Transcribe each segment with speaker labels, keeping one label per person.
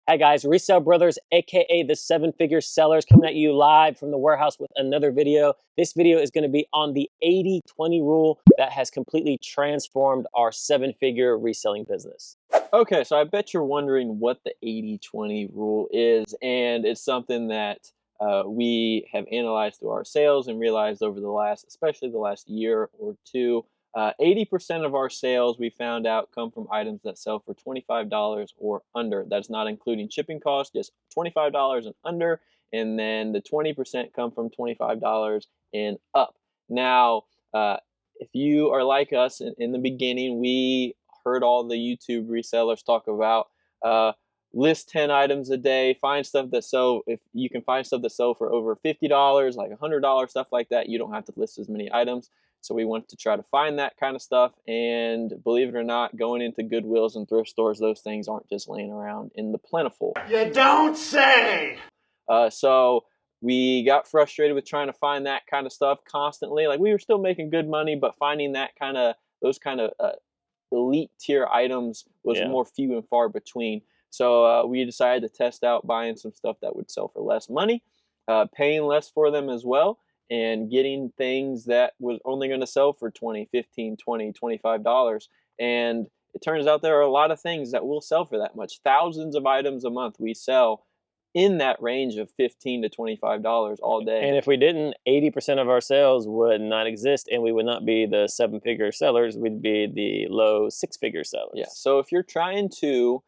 Speaker 1: Hi guys, Resale Brothers, aka the Seven Figure Sellers, coming at you live from the warehouse with another video. This video is going to be on the 80-20 rule that has completely transformed our seven-figure reselling business.
Speaker 2: Okay, so I bet you're wondering what the 80-20 rule is, and it's something that we have analyzed through our sales and realized over the last, especially the last year or two, 80% of our sales we found out come from items that sell for $25 or under. That's not including shipping costs, just $25 and under, and then the 20% come from $25 and up. Now, if you are like us in the beginning, we heard all the YouTube resellers talk about list 10 items a day, find stuff that sell. If you can find stuff that sell for over $50, like $100, stuff like that, you don't have to list as many items. So we want to try to find that kind of stuff, and believe it or not, going into Goodwills and thrift stores, those things aren't just laying around in the plentiful.
Speaker 3: You don't say!
Speaker 2: So we got frustrated with trying to find that kind of stuff constantly. Like, we were still making good money, but finding that those kind of elite tier items was more few and far between. So we decided to test out buying some stuff that would sell for less money, paying less for them as well, and getting things that was only going to sell for $20, $15, $20, $25. And it turns out there are a lot of things that will sell for that much. Thousands of items a month we sell in that range of $15 to $25 all day.
Speaker 1: And if we didn't, 80% of our sales would not exist, and we would not be the seven-figure sellers. We'd be the low six-figure sellers.
Speaker 2: Yeah. So if you're trying to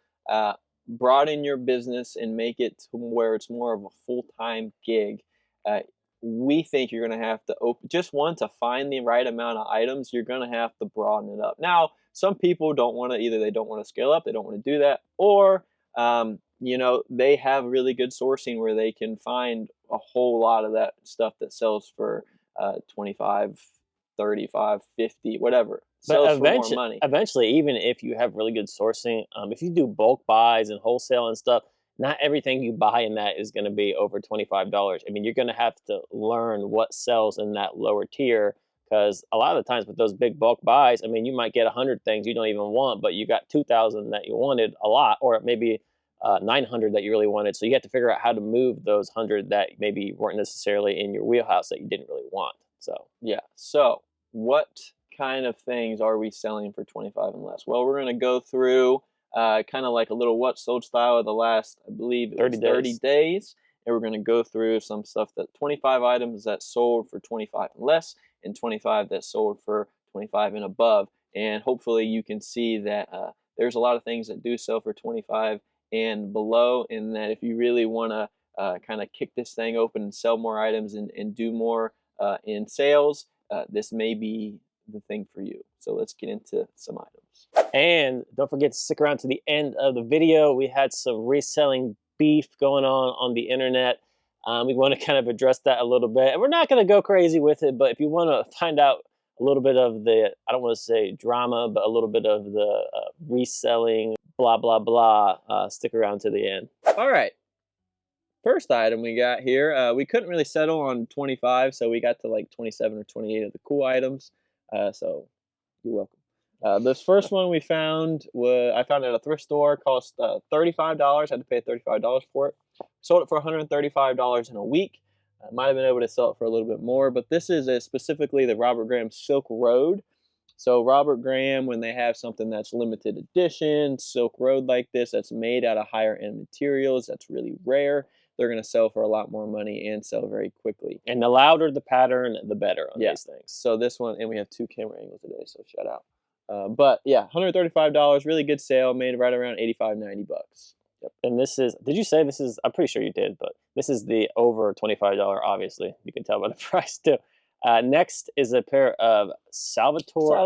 Speaker 2: broaden your business and make it to where it's more of a full-time gig, we think you're going to have to to find the right amount of items, you're going to have to broaden it up. Now, some people don't want to, either they don't want to scale up, they don't want to do that, or they have really good sourcing where they can find a whole lot of that stuff that sells for 25, 35, 50, whatever. Sells for more money.
Speaker 1: Eventually, even if you have really good sourcing, if you do bulk buys and wholesale and stuff, not everything you buy in that is going to be over $25. I mean, you're going to have to learn what sells in that lower tier, because a lot of the times with those big bulk buys, I mean, you might get 100 things you don't even want, but you got 2,000 that you wanted a lot, or maybe 900 that you really wanted. So you have to figure out how to move those 100 that maybe weren't necessarily in your wheelhouse that you didn't really want. So
Speaker 2: yeah. So what kind of things are we selling for 25 and less? Well, we're going to go through kind of like a little what sold style of the last, I believe, 30 days. And we're going to go through some stuff, that 25 items that sold for 25 and less, and 25 that sold for 25 and above. And hopefully you can see that there's a lot of things that do sell for 25 and below, and that if you really want to kind of kick this thing open and sell more items and do more in sales, this may be the thing for you. So let's get into some items.
Speaker 1: And don't forget to stick around to the end of the video. We had some reselling beef going on the internet. We want to kind of address that a little bit. And we're not going to go crazy with it, but if you want to find out a little bit of the, I don't want to say drama, but a little bit of the reselling, blah, blah, blah, stick around to the end.
Speaker 2: All right. First item we got here, we couldn't really settle on 25, so we got to like 27 or 28 of the cool items. So you're welcome. This first one we found I found at a thrift store, cost $35. Had to pay $35 for it. Sold it for $135 in a week. Might have been able to sell it for a little bit more, but this is specifically the Robert Graham Silk Road. So Robert Graham, when they have something that's limited edition, Silk Road like this, that's made out of higher end materials, that's really rare, they're going to sell for a lot more money and sell very quickly.
Speaker 1: And the louder the pattern, the better on these things.
Speaker 2: So this one, and we have 2 camera angles today, so shout out. But yeah, $135, really good sale, made right around 85, 90 bucks.
Speaker 1: Yep. And this is, did you say this is, I'm pretty sure you did, but this is the over $25, obviously. You can tell by the price too. Next is a pair of Salvatore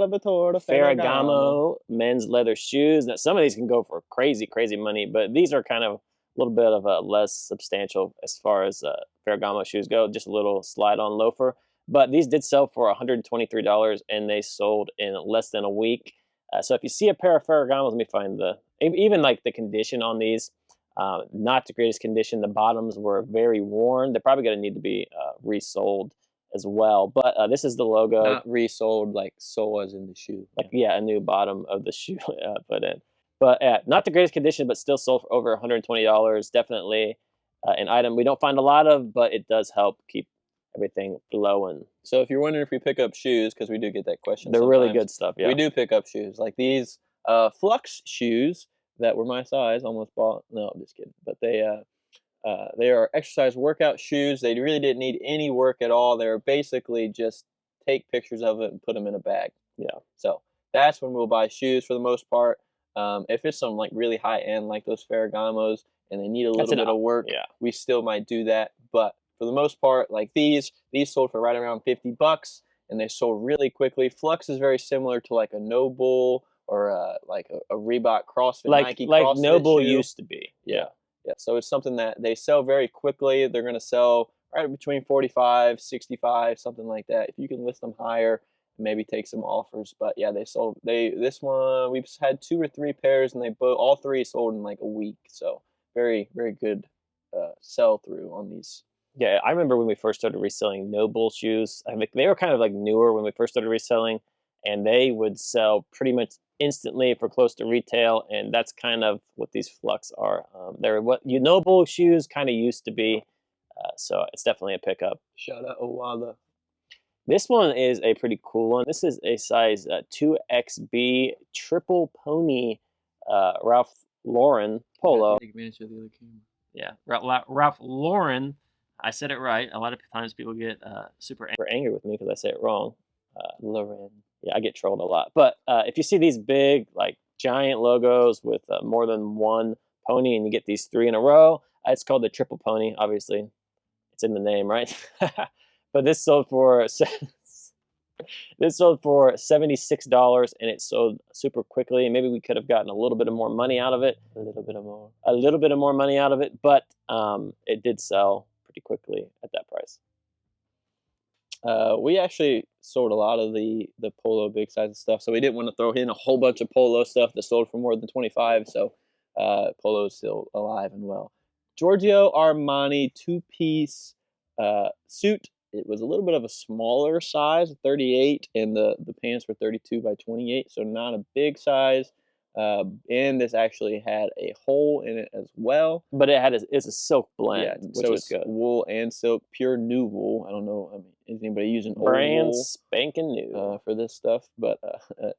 Speaker 1: Ferragamo men's leather shoes. Now, some of these can go for crazy, crazy money, but these are kind of a little bit of a less substantial as far as Ferragamo shoes go, just a little slide-on loafer. But these did sell for $123, and they sold in less than a week. So if you see a pair of Ferragamos, let me find even like the condition on these, not the greatest condition. The bottoms were very worn. They're probably going to need to be resold as well. But this is the logo.
Speaker 2: Not resold like soles in the shoe.
Speaker 1: Like, yeah, a new bottom of the shoe put in. But not the greatest condition, but still sold for over $120. Definitely an item we don't find a lot of, but it does help keep everything flowing.
Speaker 2: So if you're wondering if we pick up shoes, because we do get that question,
Speaker 1: they're really good stuff. Yeah,
Speaker 2: we do pick up shoes like these Flux shoes that were my size. Almost bought. No, I'm just kidding. But they are exercise workout shoes. They really didn't need any work at all. They were basically just take pictures of it and put them in a bag.
Speaker 1: Yeah.
Speaker 2: So that's when we'll buy shoes for the most part. If it's some like really high end, like those Ferragamos, and they need a little bit of work, we still might do that. But for the most part, like these sold for right around $50, and they sold really quickly. Flux is very similar to like a Noble or like a Reebok CrossFit, Nike
Speaker 1: like
Speaker 2: CrossFit
Speaker 1: Noble
Speaker 2: shoe.
Speaker 1: used to be.
Speaker 2: Yeah. So it's something that they sell very quickly. They're going to sell right between 45, 65, something like that. If you can list them higher, maybe take some offers. But yeah, this one we've had 2 or 3 pairs, and all 3 sold in like a week. So very, very good sell through on these.
Speaker 1: Yeah, I remember when we first started reselling Noble shoes. I mean, they were kind of like newer when we first started reselling, and they would sell pretty much instantly for close to retail, and that's kind of what these Flux are. They're what Noble shoes kind of used to be, so it's definitely a pickup.
Speaker 2: Shout out Owala.
Speaker 1: This one is a pretty cool one. This is a size 2XB triple pony Ralph Lauren polo.
Speaker 2: Take advantage of the other camera.
Speaker 1: Yeah, Ralph Lauren. I said it right. A lot of times people get super angry with me because I say it wrong.
Speaker 2: Lauren.
Speaker 1: Yeah, I get trolled a lot. But if you see these big, like giant logos with more than one pony, and you get these 3 in a row, it's called the triple pony. Obviously, it's in the name, right? But this sold for $76, and it sold super quickly. Maybe we could have gotten a little bit of more money out of it. A little bit of more money out of it, but it did sell pretty quickly at that price.
Speaker 2: We actually sold a lot of the polo big size stuff, so we didn't want to throw in a whole bunch of polo stuff that sold for more than 25. So polo is still alive and well. Giorgio Armani 2-piece suit. It was a little bit of a smaller size, 38, and the pants were 32 by 28, so not a big size. And this actually had a hole in it as well.
Speaker 1: But it's a silk blend, which is good.
Speaker 2: Wool and silk, pure new wool. I don't know. I mean, is anybody using
Speaker 1: brand
Speaker 2: old wool
Speaker 1: spanking new
Speaker 2: for this stuff? But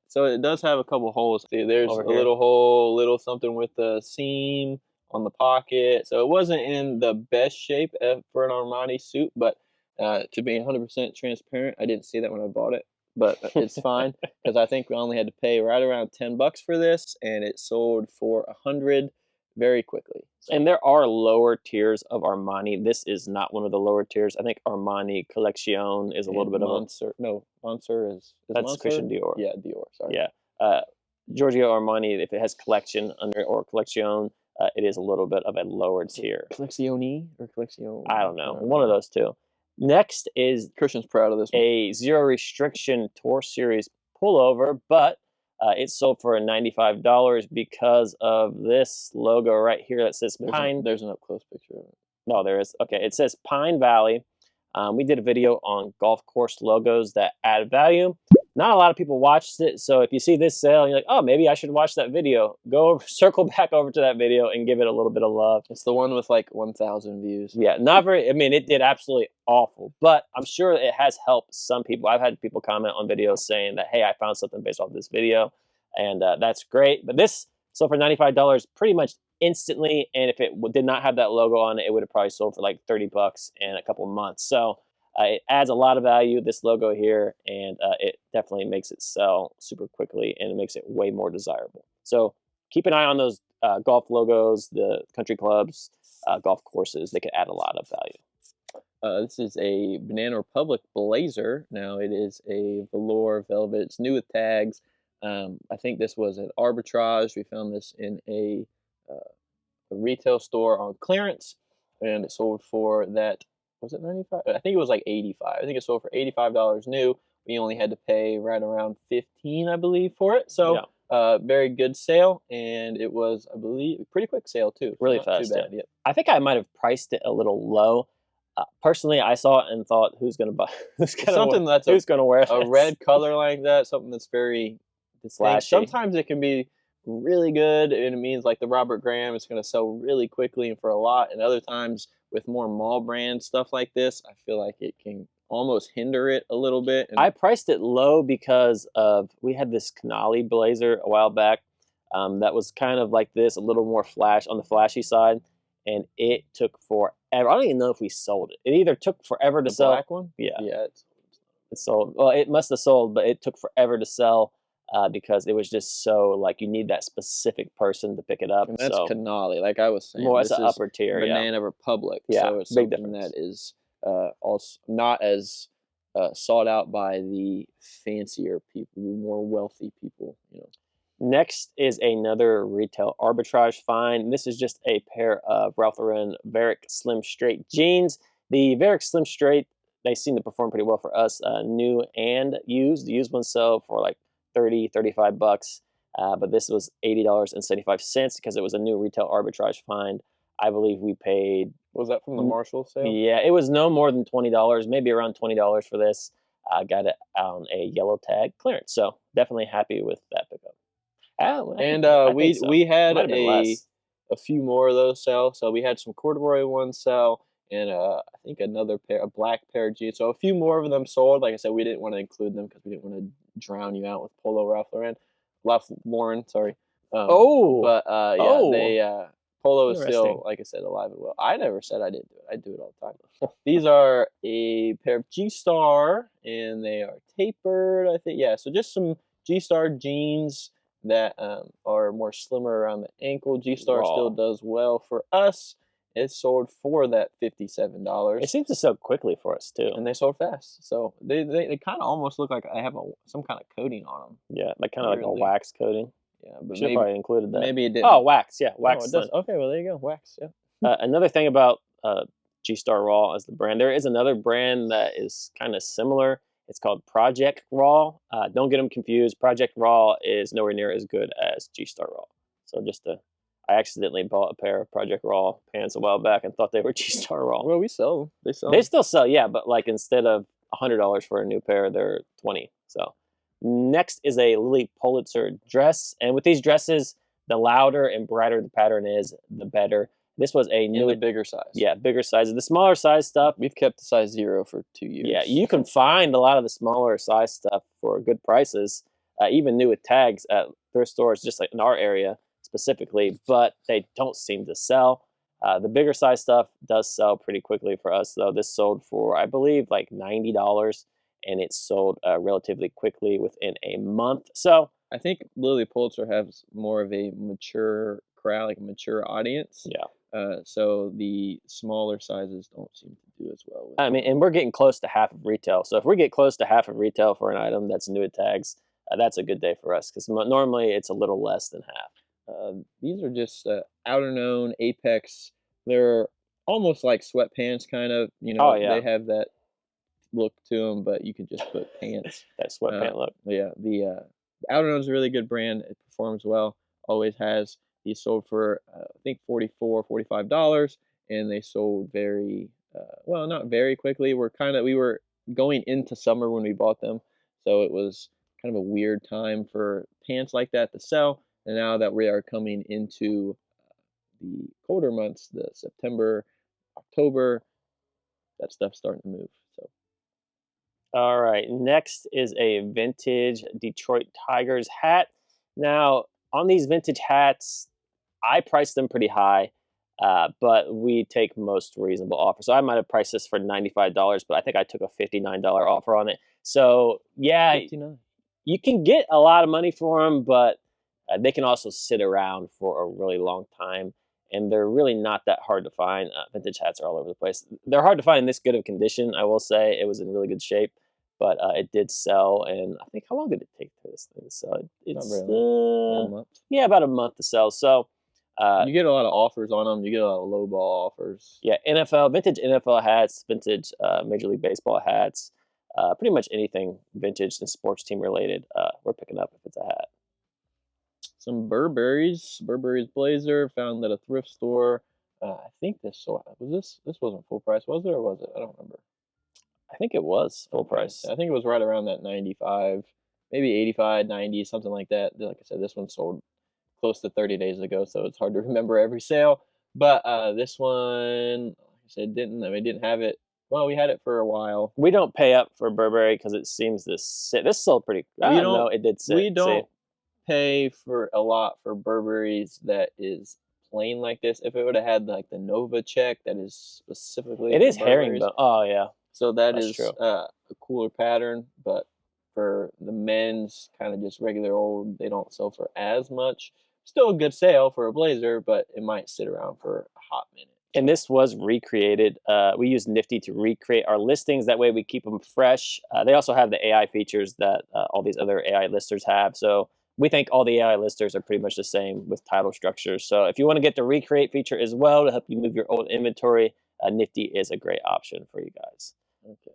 Speaker 2: so it does have a couple holes. See, there's a little hole, little something with the seam on the pocket. So it wasn't in the best shape for an Armani suit, but to be 100% transparent, I didn't see that when I bought it. But it's fine because I think we only had to pay right around $10 for this, and it sold for $100 very quickly.
Speaker 1: So. And there are lower tiers of Armani. This is not one of the lower tiers. I think Armani Collection is a little bit
Speaker 2: Monsieur, of a... No, Monsieur is
Speaker 1: that's
Speaker 2: Monsieur?
Speaker 1: Christian Dior.
Speaker 2: Yeah, Dior, sorry.
Speaker 1: Yeah. Giorgio Armani, if it has Collection under or Collection, it is a little bit of a lower tier.
Speaker 2: Collezione or Collection?
Speaker 1: I don't know. One of those two. Next is
Speaker 2: Christian's proud of this one.
Speaker 1: A Zero Restriction Tour Series pullover, but it sold for $95 because of this logo right here that says Pine.
Speaker 2: There's an up close picture of it.
Speaker 1: No, there is. Okay, it says Pine Valley. We did a video on golf course logos that add value. Not a lot of people watched it, so if you see this sale and you're like, oh, maybe I should watch that video, circle back over to that video and give it a little bit of love.
Speaker 2: It's the one with like 1,000 views.
Speaker 1: Yeah, not very, I mean, it did absolutely awful, but I'm sure it has helped some people. I've had people comment on videos saying that, hey, I found something based off this video, and that's great. But this sold for $95 pretty much instantly, and if it did not have that logo on it, it would have probably sold for like $30 in a couple months. So it adds a lot of value, this logo here, and it definitely makes it sell super quickly, and it makes it way more desirable. So keep an eye on those golf logos, the country clubs, golf courses. They could add a lot of value.
Speaker 2: This is a Banana Republic blazer. Now it is a velour velvet. It's new with tags. I think this was an arbitrage. We found this in a retail store on clearance, and it sold for that. Was it 95? I think it was like 85. I think it sold for $85 new. We only had to pay right around 15, I believe, for it. So very good sale, and it was, I believe, a pretty quick sale too.
Speaker 1: Really fast. Yeah. Yep. I think I might have priced it a little low. Personally, I saw it and thought, who's going to buy? Who's going to wear
Speaker 2: a red color like that? Something that's very
Speaker 1: flashy.
Speaker 2: Sometimes it can be really good, and it means like the Robert Graham, it's going to sell really quickly and for a lot. And other times with more mall brand stuff like this, I feel like it can almost hinder it a little bit. And
Speaker 1: I priced it low because we had this Canali blazer a while back that was kind of like this, a little more on the flashy side, and it took forever. I don't even know if we sold it. It either took forever to
Speaker 2: the
Speaker 1: sell.
Speaker 2: black one,
Speaker 1: Yeah,
Speaker 2: it
Speaker 1: sold. Well, it must have sold, but it took forever to sell because it was just so like you need that specific person to pick it up.
Speaker 2: and that's
Speaker 1: So
Speaker 2: Canali, like I was saying.
Speaker 1: more
Speaker 2: This
Speaker 1: as an
Speaker 2: is
Speaker 1: upper tier.
Speaker 2: Banana Republic,
Speaker 1: Yeah,
Speaker 2: so it's
Speaker 1: big
Speaker 2: something
Speaker 1: difference.
Speaker 2: that is also not as sought out by the fancier people, more wealthy people.
Speaker 1: Next is another retail arbitrage find. This is just a pair of Ralph Lauren Varick Slim Straight jeans. The Varick Slim Straight, they seem to perform pretty well for us, new and used. The used ones sell for like 30, 35 bucks, but this was $80.75 because it was a new retail arbitrage find. I believe we paid.
Speaker 2: Was that from the Marshall sale?
Speaker 1: Yeah, it was no more than $20, maybe around $20 for this. Got it on a yellow tag clearance, so definitely happy with that pickup. Oh,
Speaker 2: And
Speaker 1: so.
Speaker 2: we had
Speaker 1: Might have been less.
Speaker 2: a few more of those sell. So we had some corduroy ones sell, and I think a black pair of jeans. So a few more of them sold. Like I said, we didn't want to include them because we didn't want to drown you out with Polo Ralph Lauren. Sorry. But they Polo is still, like I said, alive and well. I never said I didn't do it. I do it all the time. These are a pair of G-Star, and they are tapered, I think. Yeah, so just some G-Star jeans that are more slimmer around the ankle. G-Star still does well for us. It sold for that $57.
Speaker 1: It seems to sell quickly for us too,
Speaker 2: and they sold fast. So they kind of almost look like I have some kind of coating on them.
Speaker 1: Yeah, like kind of like a wax coating.
Speaker 2: Yeah, but
Speaker 1: should probably included that.
Speaker 2: Maybe it didn't.
Speaker 1: Oh, wax. Yeah, wax.
Speaker 2: Oh, it does. Okay, well there you go, wax. Yeah.
Speaker 1: Another thing about G-Star Raw as the brand, there is another brand that is kind of similar. It's called Project Raw. Don't get them confused. Project Raw is nowhere near as good as G-Star Raw. So I accidentally bought a pair of Project Raw pants a while back and thought they were G-Star Raw.
Speaker 2: Well, we sell them. They sell.
Speaker 1: They still sell, yeah, but like instead of $100 for a new pair, they're $20. So next is a Lily Pulitzer dress, and with these dresses, the louder and brighter the pattern is, the better. This was a new,
Speaker 2: bigger size.
Speaker 1: Yeah, bigger size. The smaller size stuff,
Speaker 2: we've kept the size 0 for 2 years.
Speaker 1: Yeah, you can find a lot of the smaller size stuff for good prices, even new with tags at thrift stores, just like in our area specifically, but they don't seem to sell. The bigger size stuff does sell pretty quickly for us, though. This sold for, I believe, like $90, and it sold relatively quickly within a month. So
Speaker 2: I think Lily Pulitzer has more of a mature crowd, like a mature audience.
Speaker 1: Yeah.
Speaker 2: So the smaller sizes don't seem to do as well.
Speaker 1: I mean, and we're getting close to half of retail. So if we get close to half of retail for an item that's new at tags, that's a good day for us because normally it's a little less than half.
Speaker 2: These are just Outerknown Apex. They're almost like sweatpants, kind of.
Speaker 1: Oh, yeah.
Speaker 2: They have that look to them, but you could just put pants.
Speaker 1: That sweatpant look.
Speaker 2: Yeah, the Outerknown is a really good brand. It performs well, always has. He sold for I think $44, $45, and they sold very well, not very quickly. We were going into summer when we bought them, so it was kind of a weird time for pants like that to sell. And now that we are coming into the colder months, the September, October, that stuff's starting to move. So.
Speaker 1: All right, next is a vintage Detroit Tigers hat. Now, on these vintage hats, I priced them pretty high, but we take most reasonable offers. So I might have priced this for $95, but I think I took a $59 offer on it. So yeah,
Speaker 2: $59.
Speaker 1: You can get a lot of money for them, but they can also sit around for a really long time, and they're really not that hard to find. Vintage hats are all over the place. They're hard to find in this good of condition, I will say. It was in really good shape, but it did sell, and I think, how long did it take for this thing to sell? It's
Speaker 2: a month.
Speaker 1: Yeah, about a month to sell. So
Speaker 2: you get a lot of offers on them. You get a lot of low ball offers.
Speaker 1: Yeah, vintage NFL hats, vintage Major League Baseball hats, pretty much anything vintage and sports team related, we're picking up if it's a hat.
Speaker 2: Some Burberry's blazer found at a thrift store. I think this wasn't full price, was it, or was it? I don't remember.
Speaker 1: I think it was full price.
Speaker 2: I think it was right around that 95, maybe 85, 90, something like that. Like I said, this one sold close to 30 days ago, so it's hard to remember every sale. But this one, like I said, didn't have it. Well, we had it for a while.
Speaker 1: We don't pay up for Burberry because it seems to sit. This sold pretty. I don't know. It did sit.
Speaker 2: We don't pay for a lot for Burberry's that is plain like this. If it would have had like the Nova check that is specifically,
Speaker 1: it is herringbone. Oh yeah.
Speaker 2: So that's
Speaker 1: is true.
Speaker 2: A cooler pattern, but for the men's kind of just regular old, they don't sell for as much. Still a good sale for a blazer, but it might sit around for a hot minute.
Speaker 1: And this was recreated. We use Nifty to recreate our listings. That way we keep them fresh. They also have the AI features that all these other AI listers have. So we think all the AI listers are pretty much the same with title structures. So if you want to get the recreate feature as well to help you move your old inventory, Nifty is a great option for you guys.
Speaker 2: Okay,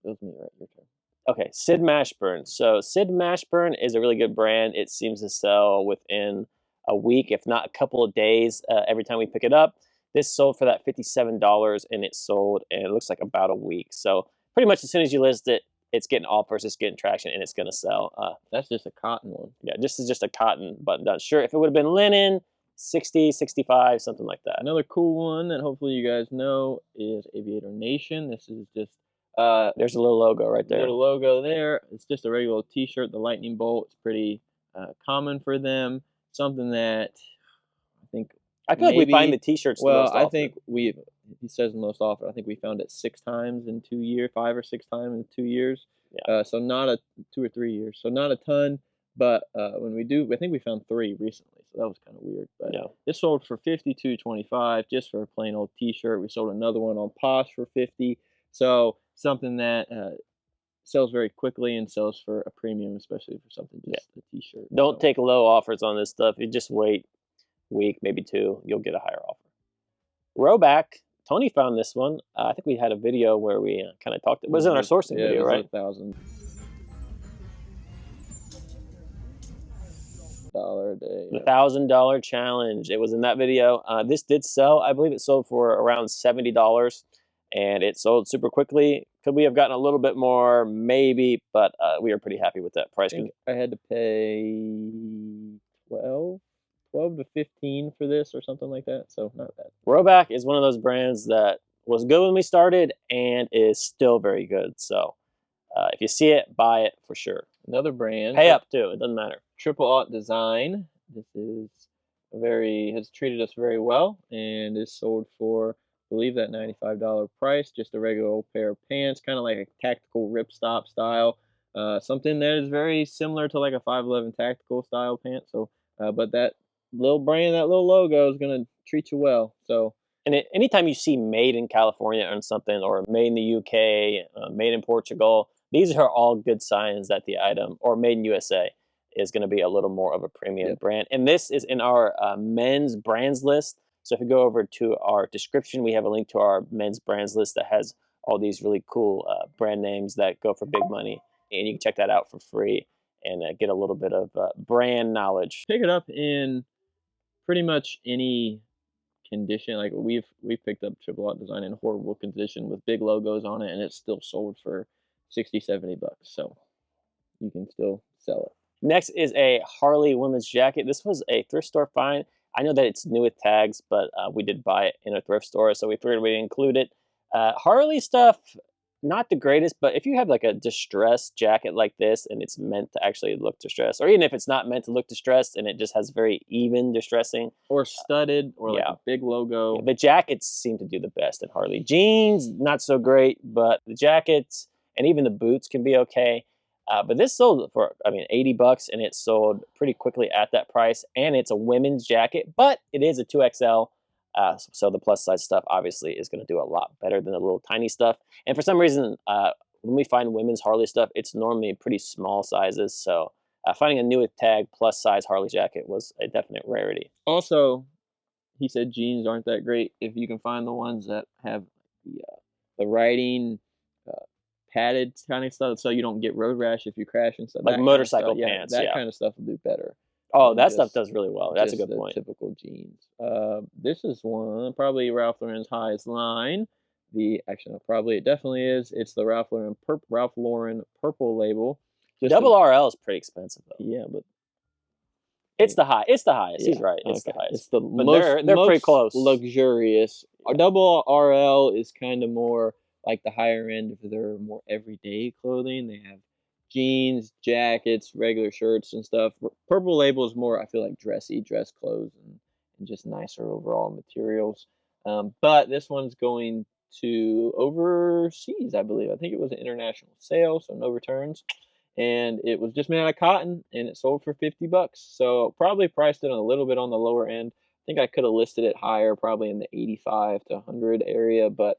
Speaker 2: that was me, right? Your turn.
Speaker 1: Okay, Sid Mashburn. So Sid Mashburn is a really good brand. It seems to sell within a week, if not a couple of days, every time we pick it up. This sold for that $57, and it sold, and it looks like about a week. So pretty much as soon as you list it, it's getting offers, it's getting traction, and it's going to sell.
Speaker 2: That's just a cotton one.
Speaker 1: Yeah, this is just a cotton button-down shirt. If it would have been linen, 60, 65, something like that.
Speaker 2: Another cool one that hopefully you guys know is Aviator Nation. This is just...
Speaker 1: there's a little logo right there.
Speaker 2: Little logo there. It's just a regular T-shirt. The lightning bolt is pretty common for them. Something that I
Speaker 1: feel like we find the T-shirts.
Speaker 2: Well,
Speaker 1: the most often.
Speaker 2: I think he says the most often. I think we found it 6 times in 2 years, 5 or 6 times in 2 years.
Speaker 1: Yeah.
Speaker 2: So not 2 or 3 years. So not a ton. But when we do, I think we found 3 recently. So that was kind of weird. But
Speaker 1: yeah.
Speaker 2: This sold for $52.25 just for a plain old T-shirt. We sold another one on Posh for $50. So something that sells very quickly and sells for a premium, especially for something just a T-shirt.
Speaker 1: Don't take low offers on this stuff. You just wait a week, maybe 2. You'll get a higher offer. Roback. Tony found this one. I think we had a video where we kind of talked. It was in our sourcing video, right?
Speaker 2: $1,000 a day.
Speaker 1: The $1,000 challenge. It was in that video. This did sell. I believe it sold for around $70, and it sold super quickly. Could we have gotten a little bit more? Maybe, but we are pretty happy with that price.
Speaker 2: I had to pay 12 to 15 for this or something like that, so not bad.
Speaker 1: Roback is one of those brands that was good when we started and is still very good. So if you see it, buy it for sure.
Speaker 2: Another brand.
Speaker 1: Pay up too. It doesn't matter.
Speaker 2: Triple Aught Design. This is has treated us very well and is sold for, I believe, that $95 price. Just a regular old pair of pants, kind of like a tactical ripstop style. Something that is very similar to like a 511 tactical style pant. So, but that little brand, that little logo is going to treat you well. So,
Speaker 1: and anytime you see made in California on something, or made in the UK, made in Portugal, these are all good signs that the item, or made in USA, is going to be a little more of a premium brand. And this is in our men's brands list. So if you go over to our description, we have a link to our men's brands list that has all these really cool brand names that go for big money. And you can check that out for free and get a little bit of brand knowledge.
Speaker 2: Pick it up in pretty much any condition. Like we've picked up Triple Aught Design in horrible condition with big logos on it, and it's still sold for $60-$70. So you can still sell it.
Speaker 1: Next is a Harley women's jacket. This was a thrift store find. I know that it's new with tags, but we did buy it in a thrift store, so we figured we'd include it. Harley stuff, not the greatest, but if you have like a distressed jacket like this and it's meant to actually look distressed, or even if it's not meant to look distressed and it just has very even distressing.
Speaker 2: Or studded, or like a big logo.
Speaker 1: The jackets seem to do the best in Harley. Jeans, not so great, but the jackets and even the boots can be okay. But this sold for, $80, and it sold pretty quickly at that price. And it's a women's jacket, but it is a 2XL. So the plus size stuff obviously is going to do a lot better than the little tiny stuff. And for some reason, when we find women's Harley stuff, it's normally pretty small sizes. So finding a new with tag plus size Harley jacket was a definite rarity.
Speaker 2: Also, he said jeans aren't that great. If you can find the ones that have the writing, padded kind of stuff, so you don't get road rash if you crash and stuff.
Speaker 1: Like motorcycle pants,
Speaker 2: that kind of stuff will do better.
Speaker 1: Oh, that stuff does really well. That's a good point.
Speaker 2: Typical jeans. This is one, probably Ralph Lauren's highest line. It definitely is. It's the Ralph Lauren purple label.
Speaker 1: Double RL is pretty expensive though.
Speaker 2: Yeah, but
Speaker 1: It's the high. It's the highest.
Speaker 2: Yeah,
Speaker 1: He's right. It's the
Speaker 2: okay.
Speaker 1: highest.
Speaker 2: It's the
Speaker 1: But
Speaker 2: most
Speaker 1: they're pretty close.
Speaker 2: luxurious. Our double RL is kind of more like the higher end of their more everyday clothing. They have jeans, jackets, regular shirts and stuff. Purple Label is more, I feel like, dress clothes and just nicer overall materials. But this one's going to overseas, I believe. I think it was an international sale, so no returns. And it was just made out of cotton, and it sold for $50. So probably priced it a little bit on the lower end. I think I could have listed it higher, probably in the 85 to 100 area, but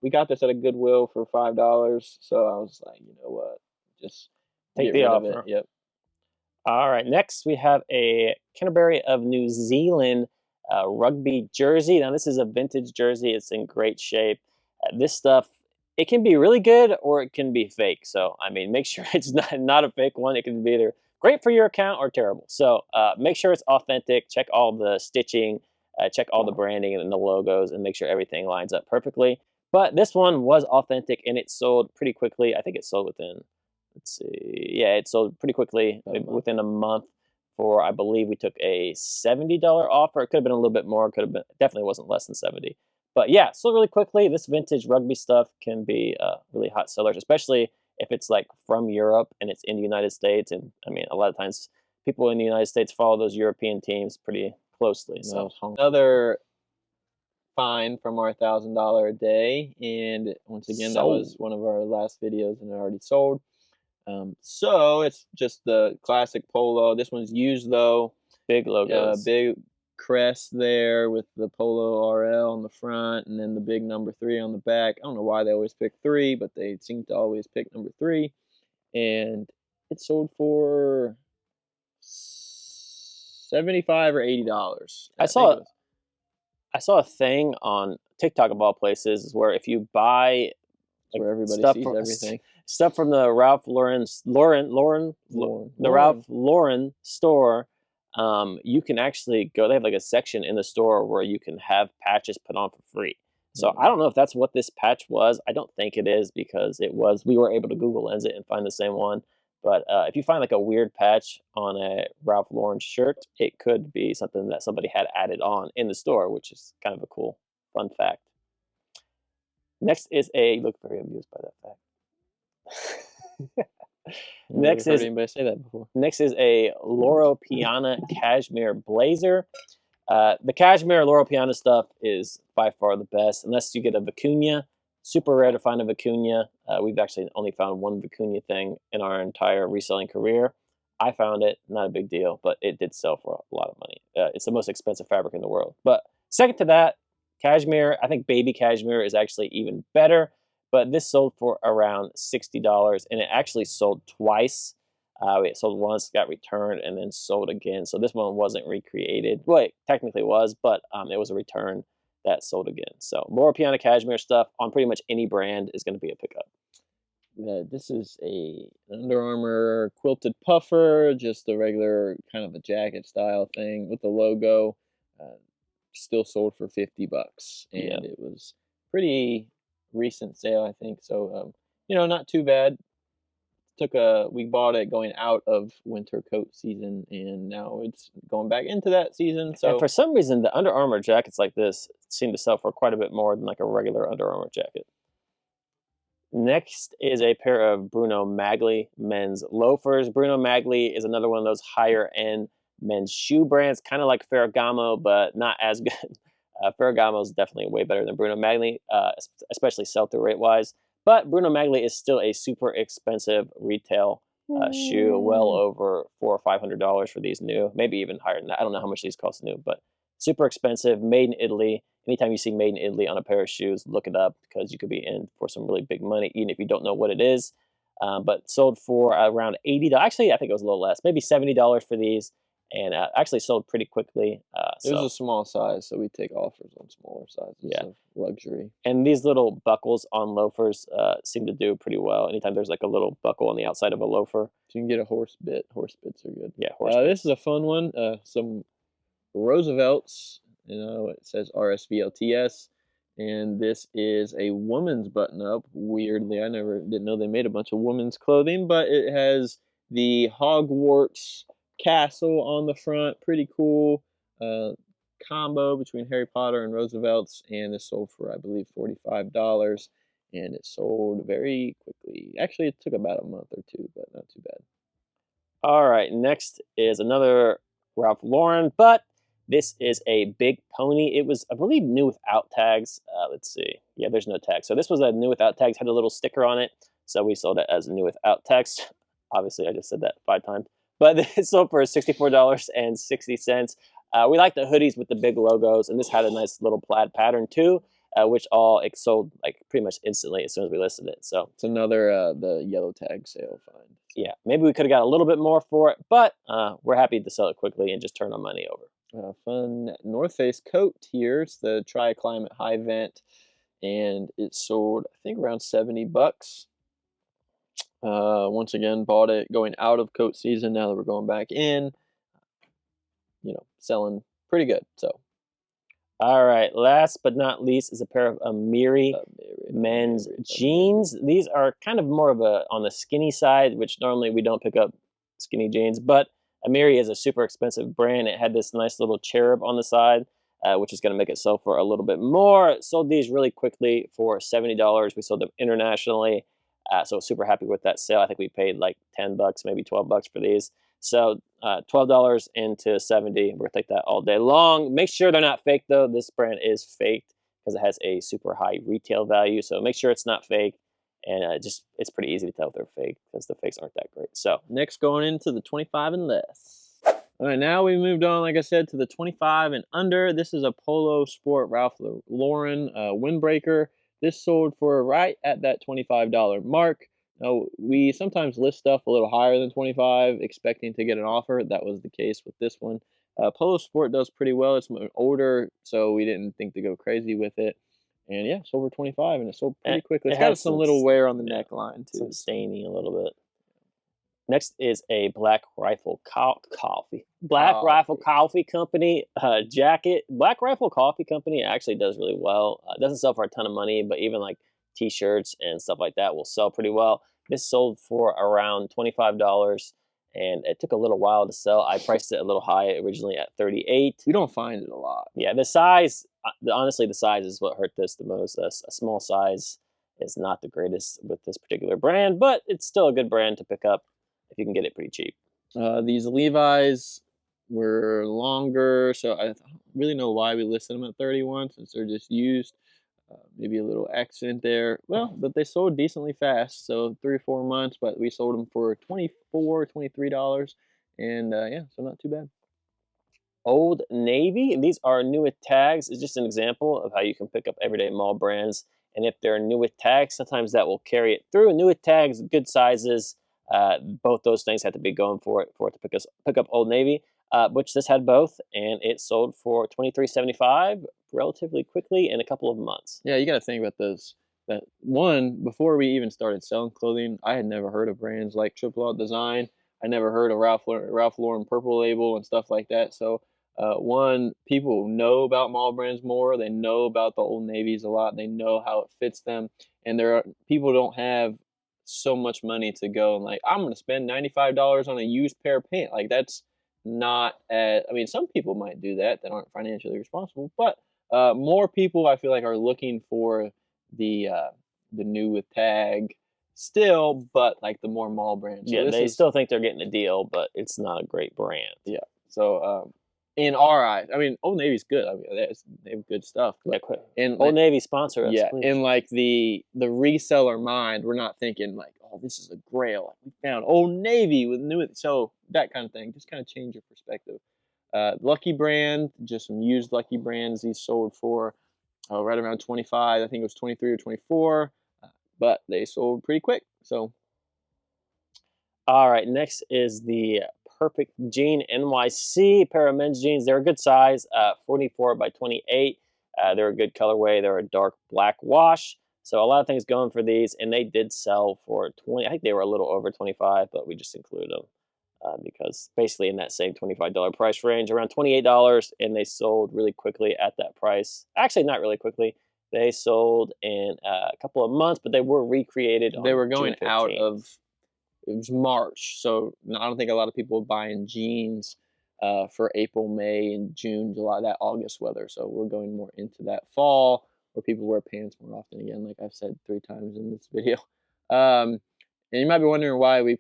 Speaker 2: we got this at a Goodwill for $5. So I was like, you know what, just
Speaker 1: Take
Speaker 2: get
Speaker 1: the
Speaker 2: rid
Speaker 1: offer.
Speaker 2: of it. Yep.
Speaker 1: All right, next we have a Canterbury of New Zealand rugby jersey. Now this is a vintage jersey. It's in great shape. This stuff, it can be really good or it can be fake. So, I mean, make sure it's not a fake one. It can be either great for your account or terrible. So make sure it's authentic. Check all the stitching, check all the branding and the logos, and make sure everything lines up perfectly. But this one was authentic and it sold pretty quickly. I think it sold within, let's see, yeah, it sold pretty quickly within a month. For, I believe we took a $70 offer. It could have been a little bit more. Could have been, definitely wasn't less than 70. But yeah, sold really quickly. This vintage rugby stuff can be really hot sellers, especially if it's like from Europe and it's in the United States. And I mean, a lot of times people in the United States follow those European teams pretty closely. So
Speaker 2: another find from our $1,000 a day, and once again, that was one of our last videos, and it already sold. So it's just the classic polo. This one's used though.
Speaker 1: Big logos.
Speaker 2: Big crest there with the Polo RL on the front, and then the big number 3 on the back. I don't know why they always pick 3, but they seem to always pick number 3. And it sold for $75 or $80.
Speaker 1: I saw a thing on TikTok of all places where if you buy
Speaker 2: where everybody sees everything.
Speaker 1: Stuff from the Ralph Lauren store, you can actually go. They have like a section in the store where you can have patches put on for free. So I don't know if that's what this patch was. I don't think it is because it was. We were able to Google Lens it and find the same one. But if you find like a weird patch on a Ralph Lauren shirt, it could be something that somebody had added on in the store, which is kind of a cool, fun fact. Next is a, look very amused by that fact. Next is
Speaker 2: anybody say that before.
Speaker 1: Next is a Loro Piana cashmere blazer. The cashmere Loro Piana stuff is by far the best, unless you get a vicuña. Super rare to find a vicuña. We've actually only found one vicuña thing in our entire reselling career. I found it, not a big deal, but it did sell for a lot of money. It's the most expensive fabric in the world. But second to that, cashmere. I think baby cashmere is actually even better. But this sold for around $60, and it actually sold twice. It sold once, got returned, and then sold again. So this one wasn't recreated. Well, it technically was, but it was a return that sold again. So Loro Piana cashmere stuff on pretty much any brand is going to be a pickup.
Speaker 2: This is an Under Armour quilted puffer, just a regular kind of a jacket style thing with the logo. Still sold for $50, and it was pretty recent sale, I think. So not too bad. We bought it going out of winter coat season, and now it's going back into that season. So
Speaker 1: and for some reason, the Under Armour jackets like this seem to sell for quite a bit more than like a regular Under Armour jacket. Next is a pair of Bruno Magli men's loafers. Bruno Magli is another one of those higher end men's shoe brands, kind of like Ferragamo, but not as good. Ferragamo is definitely way better than Bruno Magli, especially sell-through rate-wise. But Bruno Magli is still a super expensive retail shoe, well over $400 or $500 for these new, maybe even higher than that. I don't know how much these cost new, but super expensive, made in Italy. Anytime you see made in Italy on a pair of shoes, look it up because you could be in for some really big money, even if you don't know what it is. But sold for around $80. Actually, I think it was a little less, maybe $70 for these. And actually sold pretty quickly.
Speaker 2: It was a small size, so we take offers on smaller sizes of luxury.
Speaker 1: And these little buckles on loafers seem to do pretty well. Anytime there's like a little buckle on the outside of a loafer.
Speaker 2: So you can get a horse bit. Horse bits are good.
Speaker 1: Yeah, horse bits.
Speaker 2: This is a fun one. Some Roosevelts. It says RSVLTS. And this is a woman's button-up. Weirdly, I didn't know they made a bunch of women's clothing, but it has the Hogwarts castle on the front, pretty cool. Combo between Harry Potter and Roosevelt's, and this sold for, I believe, $45, and it sold very quickly. Actually, it took about a month or two, but not too bad.
Speaker 1: All right, next is another Ralph Lauren, but this is a big pony. It was, I believe, new without tags. Let's see. Yeah, there's no tags. So this was a new without tags, had a little sticker on it. So we sold it as a new without tags. Obviously, I just said that 5 times. But it sold for $64.60. We like the hoodies with the big logos, and this had a nice little plaid pattern too, which it sold like pretty much instantly as soon as we listed it. So
Speaker 2: it's another the yellow tag sale find.
Speaker 1: Yeah, maybe we could have got a little bit more for it, but we're happy to sell it quickly and just turn our money over.
Speaker 2: Fun North Face coat here. It's the Tri-Climate High Vent, and it sold, I think, around $70. Once again, bought it going out of coat season. Now that we're going back in, selling pretty good. So,
Speaker 1: all right. Last but not least is a pair of Amiri men's jeans. These are kind of more of on the skinny side, which normally we don't pick up skinny jeans. But Amiri is a super expensive brand. It had this nice little cherub on the side, which is going to make it sell for a little bit more. Sold these really quickly for $70. We sold them internationally. So super happy with that sale. I think we paid like $10, maybe $12 for these. So $12 into $70. We're gonna take that all day long. Make sure they're not fake though. This brand is faked because it has a super high retail value. So make sure it's not fake, and it's pretty easy to tell if they're fake because the fakes aren't that great. So
Speaker 2: next, going into the 25 and less. All right, now we moved on, like I said, to the 25 and under. This is a Polo Sport Ralph Lauren windbreaker. This sold for right at that $25 mark. Now, we sometimes list stuff a little higher than 25, expecting to get an offer. That was the case with this one. Polo Sport does pretty well. It's older, so we didn't think to go crazy with it. And yeah, sold for 25, and it sold pretty quickly. It's got some little wear on the neckline too.
Speaker 1: Some staining a little bit. Next is a Black Rifle Coffee. Black Rifle Coffee Company jacket. Black Rifle Coffee Company actually does really well. It doesn't sell for a ton of money, but even like t-shirts and stuff like that will sell pretty well. This sold for around $25, and it took a little while to sell. I priced it a little high originally at $38.
Speaker 2: We don't find it a lot.
Speaker 1: Yeah, the size, honestly, the size is what hurt this the most. A small size is not the greatest with this particular brand, but it's still a good brand to pick up if you can get it pretty cheap.
Speaker 2: These Levi's were longer, so I don't really know why we listed them at 31 since they're just used. Maybe a little accident there. Well, but they sold decently fast, so 3 or 4 months, but we sold them for $24, $23, and yeah, so not too bad.
Speaker 1: Old Navy. These are new with tags. It's just an example of how you can pick up everyday mall brands, and if they're new with tags, sometimes that will carry it through. New with tags, good sizes. Both those things had to be going for it to pick up Old Navy, which this had both, and it sold for $23.75 relatively quickly in a couple of months.
Speaker 2: Yeah, you got to think about those. That one, before we even started selling clothing, I had never heard of brands like Triple Out Design. I never heard of Ralph Lauren Purple Label and stuff like that. So one, people know about mall brands more. They know about the Old Navies a lot. They know how it fits them, and people don't have so much money to go and like, I'm going to spend $95 on a used pair of pants. Like, that's not I mean, some people might do that aren't financially responsible, but more people I feel like are looking for the new with tag still, but like the more mall brands.
Speaker 1: Yeah, they still think they're getting a deal, but it's not a great brand.
Speaker 2: Yeah. So in our eyes, I mean, Old Navy's good. I mean, they have good stuff.
Speaker 1: But Old Navy sponsor us,
Speaker 2: yeah,
Speaker 1: please.
Speaker 2: in like the reseller mind, we're not thinking like, oh, this is a grail. Like, we found Old Navy with new, so that kind of thing. Just kind of change your perspective. Lucky brand, just some used Lucky brands. These sold for right around 25. I think it was 23 or 24, but they sold pretty quick. So,
Speaker 1: all right, next is the Perfect Jean NYC pair of men's jeans. They're a good size, 44 by 28. They're a good colorway. They're a dark black wash. So a lot of things going for these, and they did sell for 20. I think they were a little over 25, but we just included them because basically in that same $25 price range, around $28, and they sold really quickly at that price. Actually, not really quickly. They sold in a couple of months, but they were recreated.
Speaker 2: They were going out of. it was March, so I don't think a lot of people were buying jeans for April, May, and June, July, that August weather. So we're going more into that fall where people wear pants more often again, like I've said 3 times in this video. And you might be wondering why we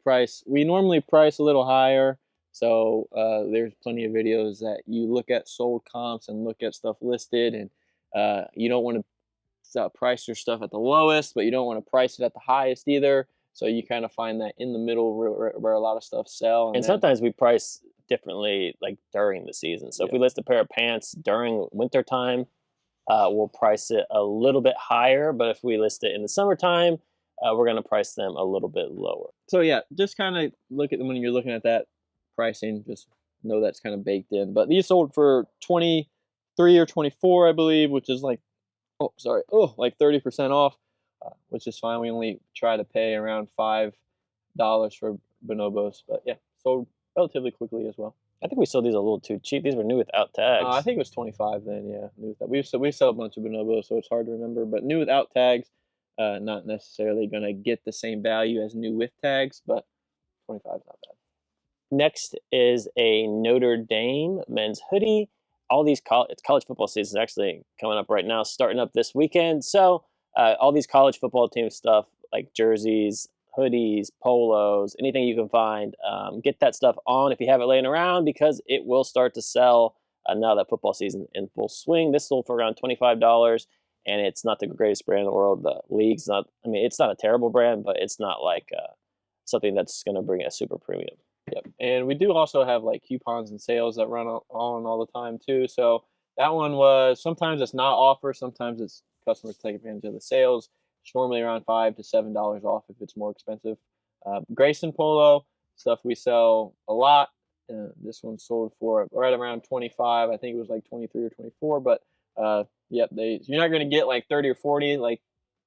Speaker 2: normally price a little higher. So there's plenty of videos that you look at sold comps and look at stuff listed, and you don't want to price your stuff at the lowest, but you don't want to price it at the highest either. So you kind of find that in the middle where a lot of stuff sell.
Speaker 1: And sometimes we price differently, like during the season. So if we list a pair of pants during winter time, we'll price it a little bit higher. But if we list it in the summertime, we're going to price them a little bit lower.
Speaker 2: So yeah, just kind of look at them when you're looking at that pricing. Just know that's kind of baked in. But these sold for 23 or 24, I believe, which is like, like 30% off, which is fine. We only try to pay around $5 for bonobos, but yeah, sold relatively quickly as well.
Speaker 1: I think we sold these a little too cheap. These were new without tags.
Speaker 2: I think it was 25 then. Yeah, new without. We sell a bunch of bonobos, so it's hard to remember. But new without tags, not necessarily going to get the same value as new with tags, but 25 is not bad.
Speaker 1: Next is a Notre Dame men's hoodie. All these it's college football season is actually coming up right now, starting up this weekend. So all these college football team stuff like jerseys, hoodies, polos, anything you can find, get that stuff on if you have it laying around, because it will start to sell now that football season in full swing. This sold for around $25, and it's not the greatest brand in the world. The league's not, I mean, it's not a terrible brand, but it's not like something that's going to bring a super premium.
Speaker 2: Yep, and we do also have like coupons and sales that run on all the time too. So that one was, sometimes it's not offer, sometimes it's customers take advantage of the sales. It's normally around $5 to $7 off if it's more expensive. Grayson polo stuff we sell a lot. This one sold for right around 25. I think it was like 23 or 24. But yep, you're not going to get like 30 or 40 like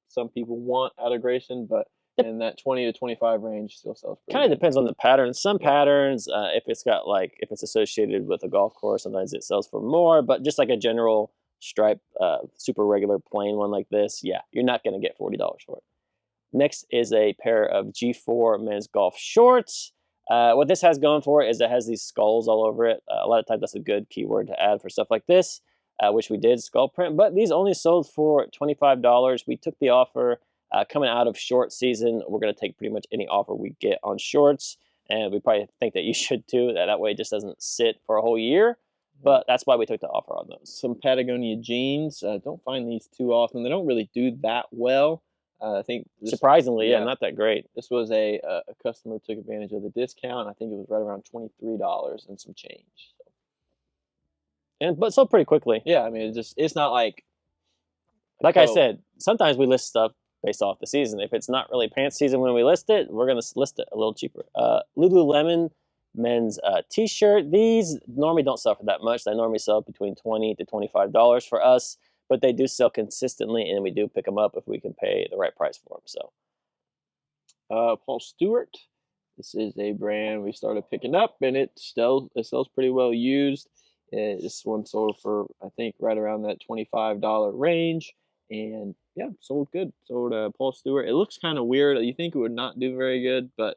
Speaker 2: some people want out of Grayson, but in that 20 to 25 range still sells pretty
Speaker 1: Kind of
Speaker 2: good.
Speaker 1: depends on the pattern. Some patterns, if it's associated with a golf course, sometimes it sells for more. But just like a general stripe, super regular plain one like this, yeah, you're not going to get $40 for it. Next is a pair of G4 men's golf shorts. What this has going for it is it has these skulls all over it. A lot of times that's a good keyword to add for stuff like this, which we did, skull print. But these only sold for $25. We took the offer. Coming out of short season, we're going to take pretty much any offer we get on shorts, and we probably think that you should too. That way it just doesn't sit for a whole year, but that's why we took the offer on those.
Speaker 2: Some Patagonia jeans. Don't find these too often. They don't really do that well. I think
Speaker 1: surprisingly, yeah, not that great.
Speaker 2: This was a customer took advantage of the discount. I think it was right around $23 and some change. So.
Speaker 1: But sold pretty quickly.
Speaker 2: Yeah, I mean, it's not like
Speaker 1: I said, sometimes we list stuff based off the season. If it's not really pants season when we list it, we're going to list it a little cheaper. Lululemon men's t-shirt. These normally don't sell for that much. They normally sell between $20 to $25 for us, but they do sell consistently, and we do pick them up if we can pay the right price for them. So,
Speaker 2: Paul Stewart. This is a brand we started picking up, and it sells pretty well used. This one sold for, I think, right around that $25 range. And yeah, sold good. Sold Paul Stewart. It looks kind of weird. You think it would not do very good, but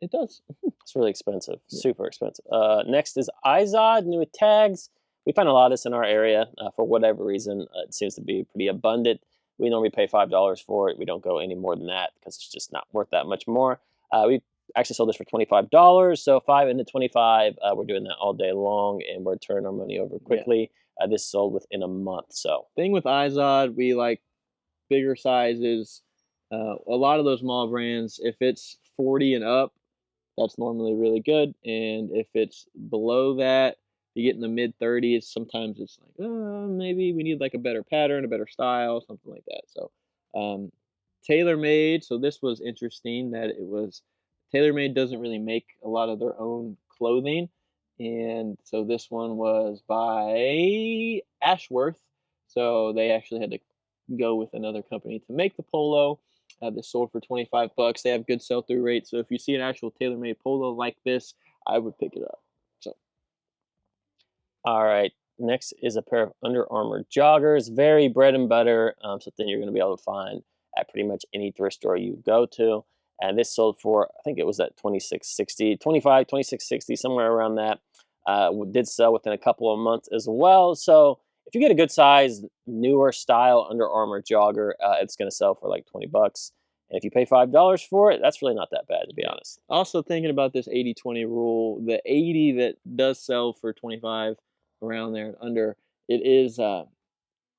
Speaker 2: it does.
Speaker 1: It's really expensive, super expensive. Next is Izod, new with tags. We find a lot of this in our area for whatever reason. It seems to be pretty abundant. We normally pay $5 for it. We don't go any more than that because it's just not worth that much more. We actually sold this for $25, so 5 into 25. We're doing that all day long, and we're turning our money over quickly. Yeah. This sold within a month. So
Speaker 2: thing with Izod, we like bigger sizes. A lot of those mall brands, if it's 40 and up, that's normally really good. And if it's below that, you get in the mid 30s, sometimes it's like, maybe we need like a better pattern, a better style, something like that. So tailor-made. So this was interesting that it was tailor-made doesn't really make a lot of their own clothing. And so this one was by Ashworth. So they actually had to go with another company to make the polo. This sold for $25. They have good sell-through rates. So if you see an actual tailor-made polo like this, I would pick it up. So,
Speaker 1: all right. Next is a pair of Under Armour joggers. Very bread and butter. Something you're going to be able to find at pretty much any thrift store you go to. And this sold for, I think it was at $26.60, $26.60, somewhere around that. Did sell within a couple of months as well. So if you get a good size, newer style Under Armour jogger, it's going to sell for like 20 bucks. And if you pay $5 for it, that's really not that bad, to be honest.
Speaker 2: Also thinking about this 80-20 rule, the 80 that does sell for 25 around there and under, it is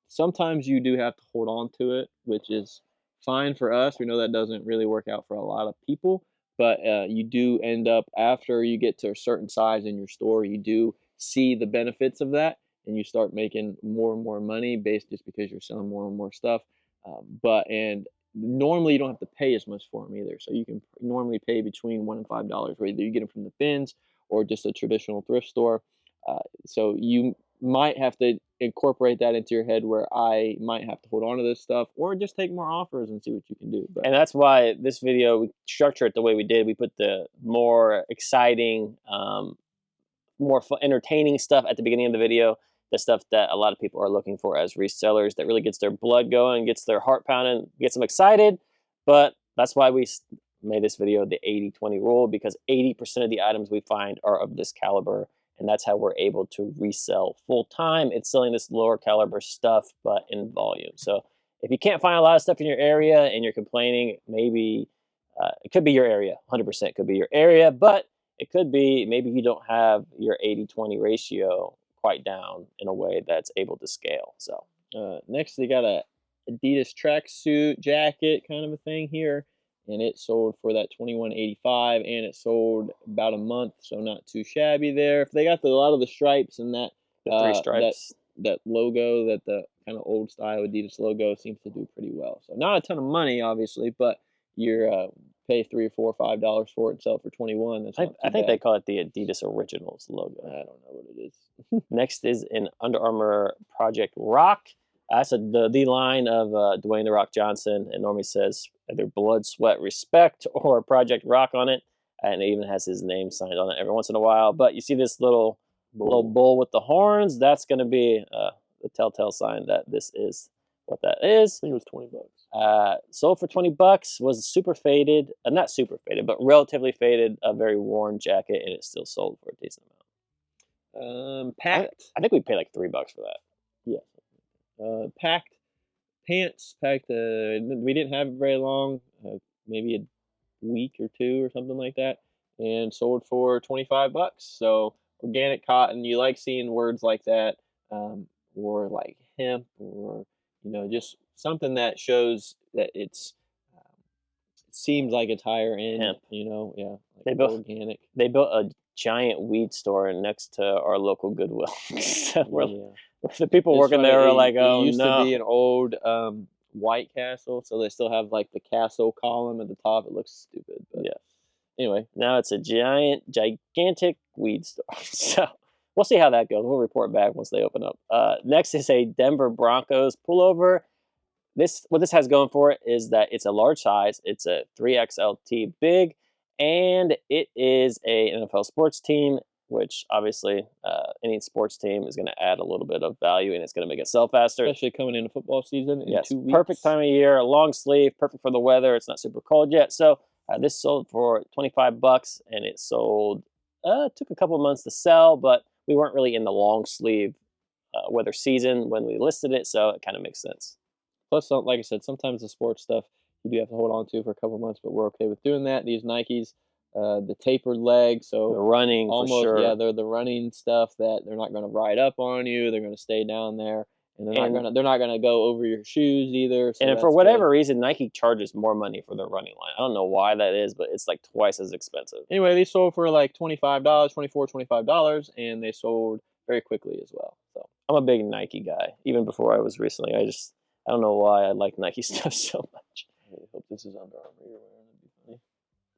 Speaker 2: sometimes you do have to hold on to it, which is fine for us. We know that doesn't really work out for a lot of people, but you do end up, after you get to a certain size in your store, you do see the benefits of that, and you start making more and more money based just because you're selling more and more stuff. And normally you don't have to pay as much for them either. So you can normally pay between $1 and $5, whether you get them from the bins or just a traditional thrift store. So you might have to incorporate that into your head, where I might have to hold on to this stuff, or just take more offers and see what you can do.
Speaker 1: And that's why this video, we structure it the way we did. We put the more exciting, more fun, entertaining stuff at the beginning of the video, the stuff that a lot of people are looking for as resellers, that really gets their blood going, gets their heart pounding, gets them excited. But that's why we made this video the 80-20 rule, because 80% of the items we find are of this caliber, and that's how we're able to resell full time. It's selling this lower caliber stuff, but in volume. So if you can't find a lot of stuff in your area and you're complaining, maybe it could be your area, 100% could be your area, but it could be maybe you don't have your 80-20 ratio quite down in a way that's able to scale. So
Speaker 2: next they got a Adidas tracksuit jacket kind of a thing here, and it sold for that $21.85, and it sold about a month, so not too shabby there. If they got a lot of the stripes and that
Speaker 1: the 3 stripes,
Speaker 2: that logo, that the kind of old style Adidas logo seems to do pretty well. So not a ton of money, obviously, but you're pay $3 or $4 or $5 for it and sell it for 21. That's not
Speaker 1: I think
Speaker 2: bad.
Speaker 1: they call it the Adidas Originals logo.
Speaker 2: I don't know what it is.
Speaker 1: Next is an Under Armour Project Rock. That's the line of Dwayne "The Rock" Johnson. It normally says either Blood, Sweat, Respect or Project Rock on it, and it even has his name signed on it every once in a while. But you see this little bull with the horns. That's going to be the telltale sign that this is what that is.
Speaker 2: I think it was 20 bucks.
Speaker 1: Sold for 20 bucks. Was super faded, not super faded, but relatively faded. A very worn jacket, and it still sold for a decent amount.
Speaker 2: Packed.
Speaker 1: I think we paid like $3 for that.
Speaker 2: Yeah. Packed pants. Packed. We didn't have it very long. Maybe a week or two or something like that, and sold for 25 bucks. So organic cotton. You like seeing words like that, or like hemp, or just something that shows that it's it seems like it's higher end.
Speaker 1: Hemp.
Speaker 2: Yeah. Like
Speaker 1: They built
Speaker 2: organic.
Speaker 1: They built a giant weed store next to our local Goodwill. So the people working there are like, "Oh,
Speaker 2: it used
Speaker 1: no."
Speaker 2: to be an old White Castle, so they still have like the castle column at the top. It looks stupid, but
Speaker 1: Yeah.
Speaker 2: Anyway,
Speaker 1: Now it's a gigantic weed store. So we'll see how that goes. We'll report back once they open up. Next is a Denver Broncos pullover. What this has going for it is that it's a large size. It's a 3XLT big, and it is a NFL sports team, which obviously any sports team is going to add a little bit of value, and it's going to make it sell faster.
Speaker 2: especially coming into football season in
Speaker 1: Yes,
Speaker 2: 2 weeks.
Speaker 1: perfect time of year, long sleeve, perfect for the weather. It's not super cold yet. So this sold for 25 bucks, and it sold, took a couple months to sell, but we weren't really in the long sleeve weather season when we listed it, so it kind of makes sense.
Speaker 2: Plus, like I said, sometimes the sports stuff you do have to hold on to for a couple months, but we're okay with doing that. These Nikes, the tapered leg, so
Speaker 1: The running,
Speaker 2: almost,
Speaker 1: for sure.
Speaker 2: yeah, they're the running stuff that they're not going to ride up on you. They're going to stay down there, and they're not going to go over your shoes either. So
Speaker 1: And for whatever reason, Nike charges more money for their running line. I don't know why that is, but it's like twice as expensive.
Speaker 2: Anyway, these sold for like $25, $25, and they sold very quickly as well. So
Speaker 1: I'm a big Nike guy. Even before I was recently, I don't know why I like Nike stuff so much.
Speaker 2: I really hope this is Under Armour you're wearing. That'd be funny.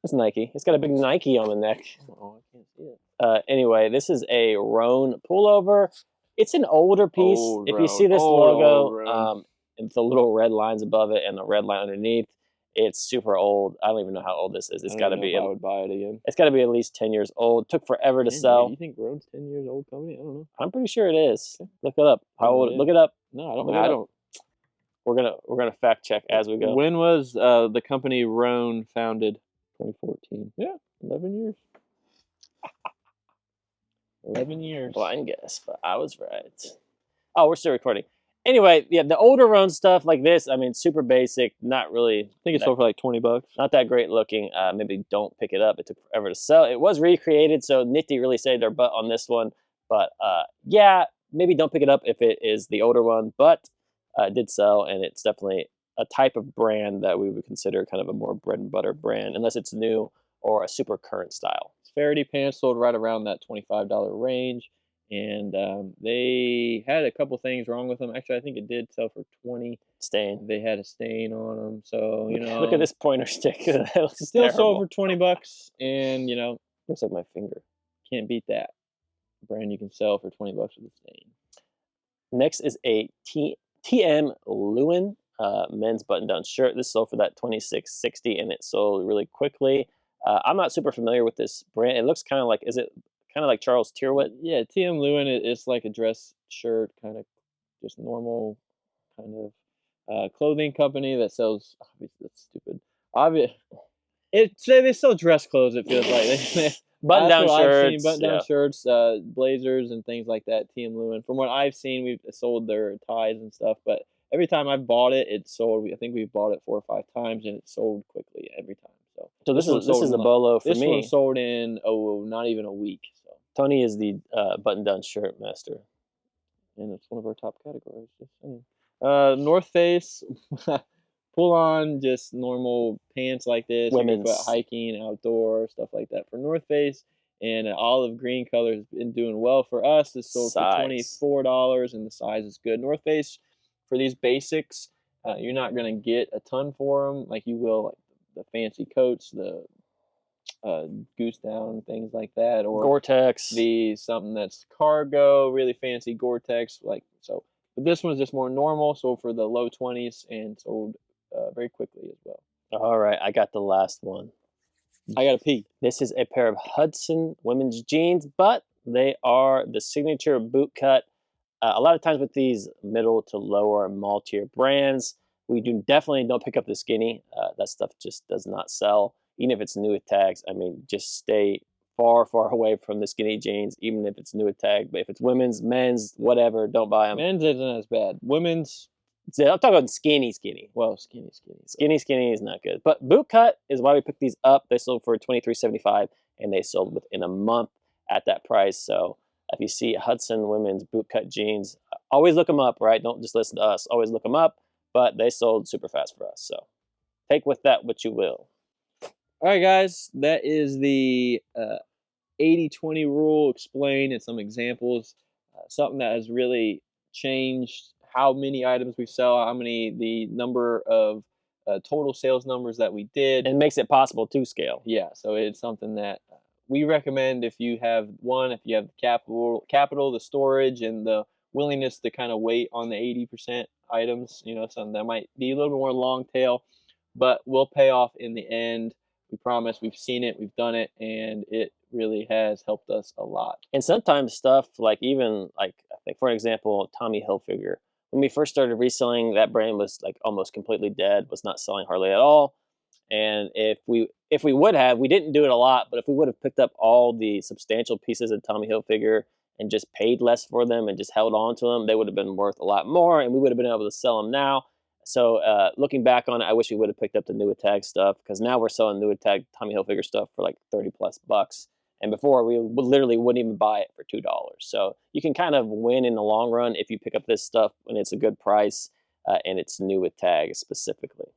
Speaker 1: It's Nike. It's got a big Nike on the neck.
Speaker 2: Oh, I can't see it.
Speaker 1: Anyway, this is a Roan pullover. It's an older piece.
Speaker 2: Old
Speaker 1: If you
Speaker 2: Roan.
Speaker 1: see this
Speaker 2: Old
Speaker 1: logo,
Speaker 2: Roan.
Speaker 1: and the little red lines above it and the red line underneath, it's super old. I don't even know how old this is. It's got to be.
Speaker 2: I would buy it again.
Speaker 1: It's got to be at least 10 years old. Took forever to sell.
Speaker 2: You think Roan's 10 years old company? I don't know.
Speaker 1: I'm pretty sure it is.
Speaker 2: Okay.
Speaker 1: Look it up. How old?
Speaker 2: Yeah.
Speaker 1: Look it up.
Speaker 2: No, I don't.
Speaker 1: Look it
Speaker 2: I
Speaker 1: up.
Speaker 2: don't.
Speaker 1: We're gonna fact check as we go.
Speaker 2: When was the company Roan founded? 2014. Yeah, 11 years. 11 years.
Speaker 1: Blind guess, but I was right. Oh, we're still recording. Anyway, yeah, the older run stuff like this, I mean, super basic, not really.
Speaker 2: I think it sold for like 20 bucks.
Speaker 1: Not that great looking. Maybe don't pick it up. It took forever to sell. It was recreated, so Nifty really saved their butt on this one. But yeah, maybe don't pick it up if it is the older one. But it did sell, and it's definitely a type of brand that we would consider kind of a more bread and butter brand, unless it's new or a super current style.
Speaker 2: Faraday pants sold right around that $25 range. And they had a couple things wrong with them. Actually, I think it did sell for 20.
Speaker 1: Stain.
Speaker 2: They had a stain on them, so you know.
Speaker 1: Look at this pointer stick. It
Speaker 2: still sold for 20 bucks, and you know,
Speaker 1: looks like my finger.
Speaker 2: Can't beat that. Brand you can sell for 20 bucks with a stain.
Speaker 1: Next is a TM Lewin men's button-down shirt. This sold for that $26.60, and it sold really quickly. I'm not super familiar with this brand. It looks kind of like, is it kind of like Charles Tyrwhitt?
Speaker 2: Yeah, TM Lewin is like a dress shirt, kind of just normal kind of clothing company that sells. Obviously, that's stupid. They sell dress clothes. It feels like
Speaker 1: button-down shirts,
Speaker 2: button-down shirts, blazers, and things like that. TM Lewin. From what I've seen, we've sold their ties and stuff, but every time I've bought it, it sold. I think we've bought it 4 or 5 times, and it sold quickly every time.
Speaker 1: So this is a bolo for me.
Speaker 2: This one sold in not even a week. So
Speaker 1: Tony is the button-down shirt master,
Speaker 2: and it's one of our top categories. Just saying. North Face, pull on just normal pants like this.
Speaker 1: Women's
Speaker 2: hiking, outdoor stuff like that for North Face, and an olive green color has been doing well for us. This sold for $24, and the size is good. North Face for these basics, you're not gonna get a ton for them like you will like the fancy coats, the goose down, things like that, or
Speaker 1: Gore-Tex,
Speaker 2: something that's cargo, really fancy Gore-Tex, like so. But this one's just more normal, sold for the low 20s and sold very quickly as well.
Speaker 1: All right, I got the last one.
Speaker 2: I got to pee.
Speaker 1: This is a pair of Hudson women's jeans, but they are the signature boot cut. A lot of times with these middle to lower mall tier brands, we definitely don't pick up the skinny. That stuff just does not sell. Even if it's new with tags, I mean, just stay far, far away from the skinny jeans, even if it's new with tag. But if it's women's, men's, whatever, don't buy them.
Speaker 2: Men's isn't as bad. Women's,
Speaker 1: I'm talking about skinny.
Speaker 2: Well, skinny.
Speaker 1: Skinny is not good. But boot cut is why we picked these up. They sold for $23.75, and they sold within a month at that price. So if you see Hudson women's boot cut jeans, always look them up, right? Don't just listen to us. Always look them up. But they sold super fast for us. So take with that what you will.
Speaker 2: All right, guys. That is the 80-20 rule explained and some examples. Something that has really changed how many items we sell, the number of total sales numbers that we did.
Speaker 1: And makes it possible to scale.
Speaker 2: Yeah, so it's something that we recommend if you have the capital, the storage, and the willingness to kind of wait on the 80% items, something that might be a little bit more long tail, but will pay off in the end. We promise. We've seen it, we've done it, and it really has helped us a lot.
Speaker 1: And sometimes stuff I think for example, Tommy Hilfiger. When we first started reselling, that brand was like almost completely dead, was not selling hardly at all. And if we would have, we didn't do it a lot, but if we would have picked up all the substantial pieces of Tommy Hilfiger and just paid less for them and just held on to them, they would have been worth a lot more, and we would have been able to sell them now. So looking back on it, I wish we would have picked up the new tag stuff, because now we're selling new tag Tommy Hilfiger stuff for like 30 plus bucks. And before, we literally wouldn't even buy it for $2. So you can kind of win in the long run if you pick up this stuff when it's a good price and it's new with tags specifically.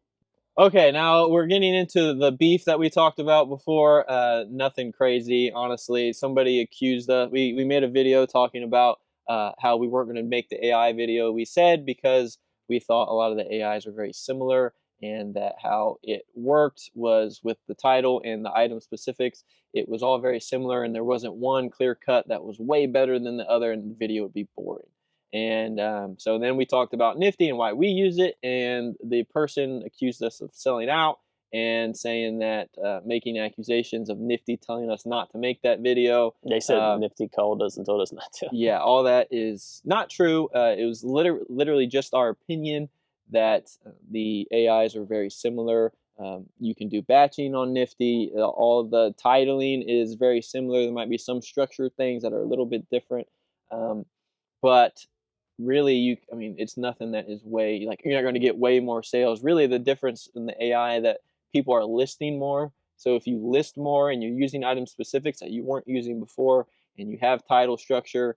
Speaker 2: Okay, now we're getting into the beef that we talked about before. Nothing crazy, honestly. Somebody accused us. We made a video talking about how we weren't going to make the AI video. We said because we thought a lot of the AIs were very similar, and that how it worked was with the title and the item specifics. It was all very similar, and there wasn't one clear cut that was way better than the other, and the video would be boring. And so then we talked about Nifty and why we use it, and the person accused us of selling out and saying that making accusations of Nifty telling us not to make that video.
Speaker 1: They said Nifty called us and told us not to.
Speaker 2: Yeah, all that is not true. It was literally just our opinion that the AIs are very similar. You can do batching on Nifty. All the titling is very similar. There might be some structured things that are a little bit different, but really, I mean, it's nothing that is way, like, you're not going to get way more sales. Really, the difference in the AI that people are listing more. So if you list more and you're using item specifics that you weren't using before, and you have title structure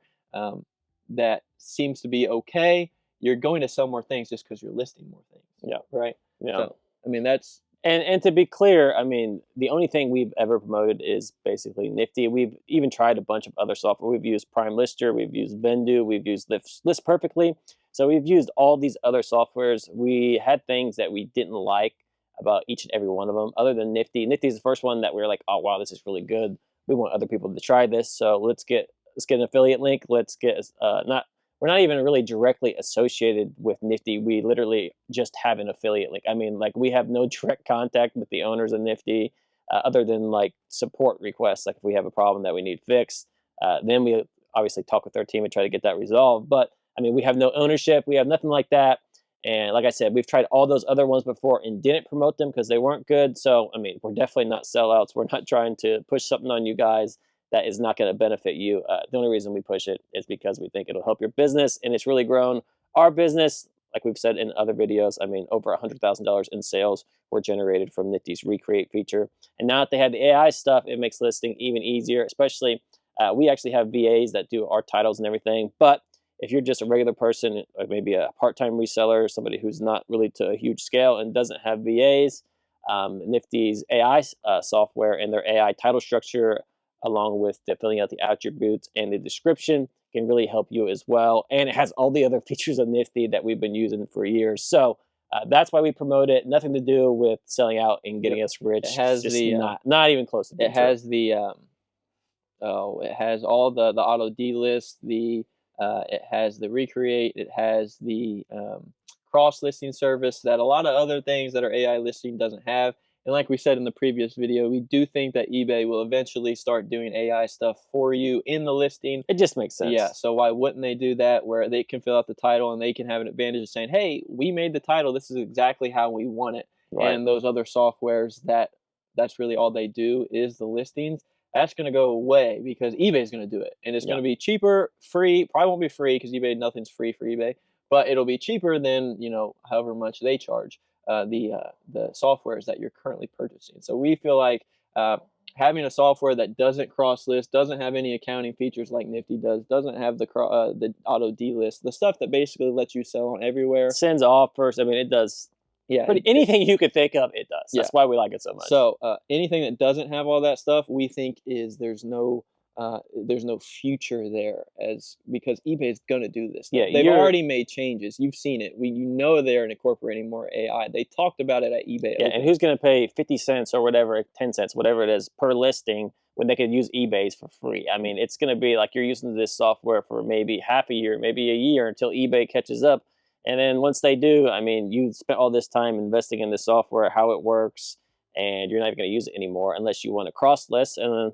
Speaker 2: that seems to be okay, you're going to sell more things just because you're listing more things.
Speaker 1: Yeah.
Speaker 2: Right.
Speaker 1: Yeah.
Speaker 2: So, I mean, that's.
Speaker 1: And to be clear, I mean, the only thing we've ever promoted is basically Nifty. We've even tried a bunch of other software. We've used Prime Lister, we've used Vendu, we've used List Perfectly. So we've used all these other softwares. We had things that we didn't like about each and every one of them, other than Nifty. Nifty is the first one that we were like, oh wow, this is really good. We want other people to try this. So let's get an affiliate link. Let's get we're not even really directly associated with Nifty. We literally just have an affiliate link. I mean, like, we have no direct contact with the owners of Nifty other than like support requests. Like if we have a problem that we need fixed, then we obviously talk with their team and try to get that resolved. But I mean, we have no ownership. We have nothing like that. And like I said, we've tried all those other ones before and didn't promote them because they weren't good. So, I mean, we're definitely not sellouts. We're not trying to push something on you guys that is not going to benefit you. The only reason we push it is because we think it'll help your business, and it's really grown our business. Like we've said in other videos, I mean, over $100,000 in sales were generated from Nifty's Recreate feature. And now that they have the AI stuff, it makes listing even easier, especially we actually have VAs that do our titles and everything. But if you're just a regular person, or maybe a part-time reseller, somebody who's not really to a huge scale and doesn't have VAs, Nifty's AI software and their AI title structure, along with filling out the attributes and the description, can really help you as well. And it has all the other features of Nifty that we've been using for years. So that's why we promote it. Nothing to do with selling out and getting us rich.
Speaker 2: It has
Speaker 1: just not even close to being
Speaker 2: it has true. It has all the auto delist, it has the Recreate, it has the cross listing service that a lot of other things that are AI listing doesn't have. And like we said in the previous video, we do think that eBay will eventually start doing AI stuff for you in the listing.
Speaker 1: It just makes sense.
Speaker 2: Yeah, so why wouldn't they do that, where they can fill out the title and they can have an advantage of saying, hey, we made the title, this is exactly how we want it. Right. And those other softwares that's really all they do is the listings. That's going to go away because eBay is going to do it. And it's going to be cheaper, free. Probably won't be free because nothing's free for eBay. But it'll be cheaper than, however much they charge the softwares that you're currently purchasing. So we feel like having a software that doesn't cross-list, doesn't have any accounting features like Nifty does, doesn't have the auto delist, the stuff that basically lets you sell on everywhere.
Speaker 1: Sends offers. I mean, it does. Yeah, anything you could think of, it does. That's why we like it so much.
Speaker 2: So anything that doesn't have all that stuff, we think there's no future there, because eBay is going to do this. Yeah, they've already made changes. You've seen it. They're incorporating more AI. They talked about it at eBay.
Speaker 1: Yeah, and who's going to pay 50 cents or whatever, 10 cents, whatever it is per listing when they could use eBay's for free? I mean, it's going to be like you're using this software for maybe half a year, maybe a year until eBay catches up. And then once they do, I mean, you spent all this time investing in the software, how it works, and you're not even going to use it anymore unless you want to cross-list. And then,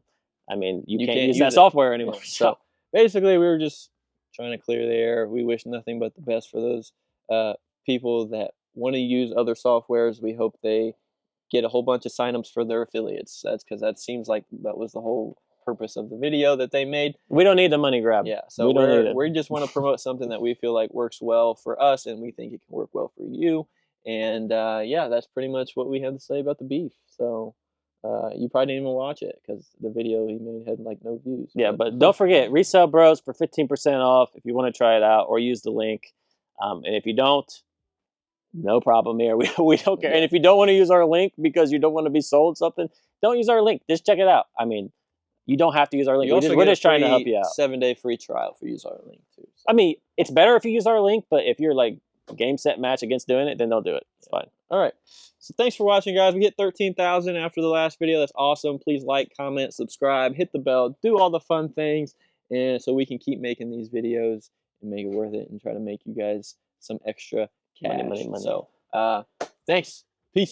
Speaker 1: I mean, you can't use that software anymore.
Speaker 2: So basically, we were just trying to clear the air. We wish nothing but the best for those people that want to use other softwares. We hope they get a whole bunch of signups for their affiliates. That's because that seems like that was the whole purpose of the video that they made.
Speaker 1: We don't need the money grab.
Speaker 2: Yeah, so we just want to promote something that we feel like works well for us, and we think it can work well for you. And that's pretty much what we had to say about the beef. So you probably didn't even watch it because the video he made had like no views.
Speaker 1: Yeah, but don't forget, Resale Bros for 15% off if you want to try it out, or use the link. And if you don't, no problem here. We don't care. And if you don't want to use our link because you don't want to be sold something, don't use our link. Just check it out. I mean, you don't have to use our link. We're just trying to help you out.
Speaker 2: 7-day free trial if you use our link too. So.
Speaker 1: I mean, it's better if you use our link, but if you're like game, set, match against doing it, then don't do it. It's fine.
Speaker 2: All right. So thanks for watching, guys. We hit 13,000 after the last video. That's awesome. Please like, comment, subscribe, hit the bell, do all the fun things, and so we can keep making these videos and make it worth it and try to make you guys some extra cash.
Speaker 1: Money.
Speaker 2: So thanks.